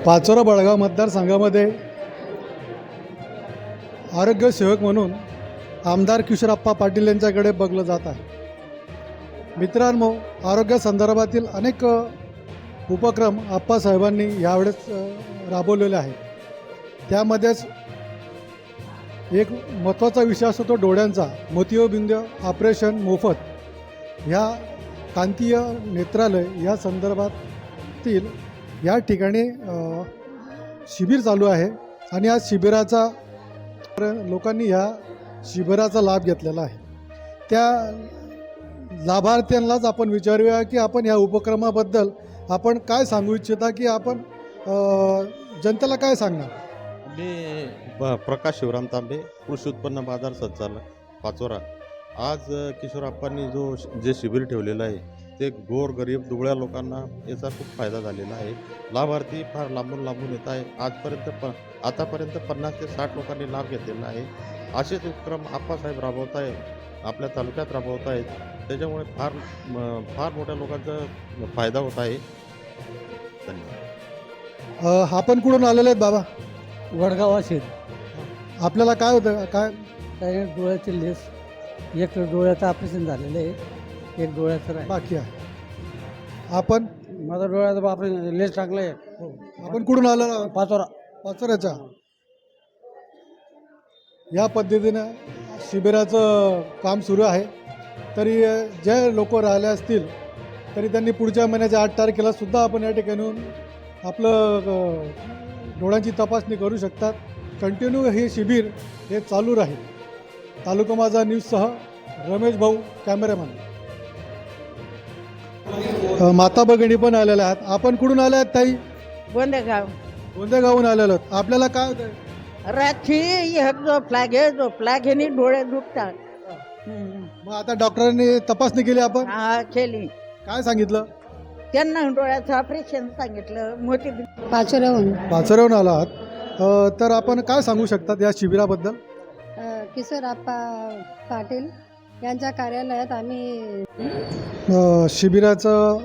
पाचोरा बळगाव मतदारसंघामध्ये आरोग्य सेवक म्हणून आमदार किशोरप्पा पाटील यांच्याकडे बघलं जात आहे. मित्रांनो, आरोग्यासंदर्भातील अनेक उपक्रम आप्पासाहेबांनी यावेळेस राबवलेले आहेत. त्यामध्येच एक महत्त्वाचा विषय असतो तो डोळ्यांचा मोतियोबिंद ऑपरेशन मोफत. ह्या कांतीय नेत्रालय या संदर्भातील या ठिकाणी शिबिर चालू आहे आणि या शिबिराचा लोकांनी ह्या शिबिराचा लाभ घेतलेला आहे. त्या लाभार्थ्यांनाच आपण विचारूया की आपण ह्या उपक्रमाबद्दल आपण काय सांगू इच्छिता, की आपण जनतेला काय सांगणार. मी प्रकाश शिवराम तांबे, कृषी उत्पन्न बाजार संचालक, पाचोरा. आज किशोरप्पांनी जे शिबिर ठेवलेलं आहे ते गोर गरीब दुबळ्या लोकांना याचा खूप फायदा झालेला आहे. लाभार्थी फार लांबून येत आहे. आतापर्यंत 50 ते 60 लोकांनी लाभ घेतलेला आहे. असेच उपक्रम आप्पासाहेब राबवत आहेत, आपल्या तालुक्यात राबवत आहेत. त्याच्यामुळे फार मोठ्या लोकांचा फायदा होत आहे. धन्यवाद. आपण कुठून आलेले आहेत बाबा? वडगाव असेल. आपल्याला काय होतं? काय डोळ्याची लेस, एक डोळ्याचं ऑपरेशन झालेलं आहे, एक डोळ्याचं आहे बाकी आहे. आपण माझा डोळ्याचं ऑपरेशन लेस टाकलं आहे. आपण कुठून आलं? पाचोरा. पाचोऱ्याच्या. या पद्धतीनं शिबिराचं काम सुरू आहे. तरी जे लोक राहिले असतील तरी त्यांनी पुढच्या महिन्याच्या 8 तारखेला सुद्धा आपण या ठिकाणी येऊन आपलं डोळ्यांची तपासणी करू शकतात. कंटिन्यू हे शिबिर हे चालू राहील. तालुका माझा न्यूजसह रमेश भाऊ, कॅमेरामॅन. माता भगिनी पण आलेल्या आहेत. आपण कुठून आल्या आहेत ताई? गोंदेगाव. गोंदेगावहून आलेलो आहोत. आपल्याला काय होतं? रात्री एक जो फ्लॅग आहे, जो फ्लॅग हे डोळे दुखतात. मग आता डॉक्टरांनी तपासणी केली, आपण हा केली. काय सांगितलं? त्यांना डोळ्याचं ऑपरेशन सांगितलं. मोठी पाचोऱ्याहून आला आहात, तर आपण काय सांगू शकतात या शिबिराबद्दल? किशोरप्पा पाटील यांच्या कार्यालयात आम्ही शिबिराचं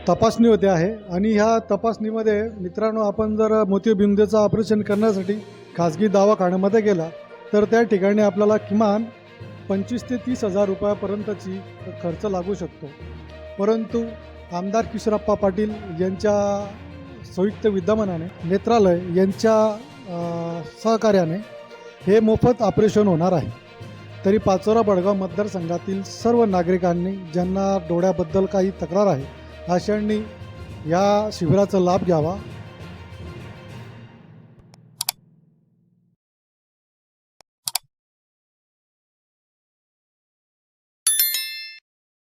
तपासणी होते आहे आणि ह्या तपासणीमध्ये मित्रांनो, आपण जर मोतियोबिंदूचं ऑपरेशन करण्यासाठी खाजगी दवाखान्यामध्ये गेला तर त्या ठिकाणी आपल्याला किमान 25 ते 30 हजार रुपयापर्यंतची खर्च लागू शकतो. परंतु आमदार किशोरप्पा पाटील यांच्या संयुक्त विद्यमानाने नेत्रालय यांच्या सहकार्याने हे मोफत ऑपरेशन होणार आहे. तरी पाचोरा बळगाव मतदारसंघातील सर्व नागरिकांनी ज्यांना डोळ्याबद्दल काही तक्रार आहे अशांनी या शिबिराचा लाभ घ्यावा.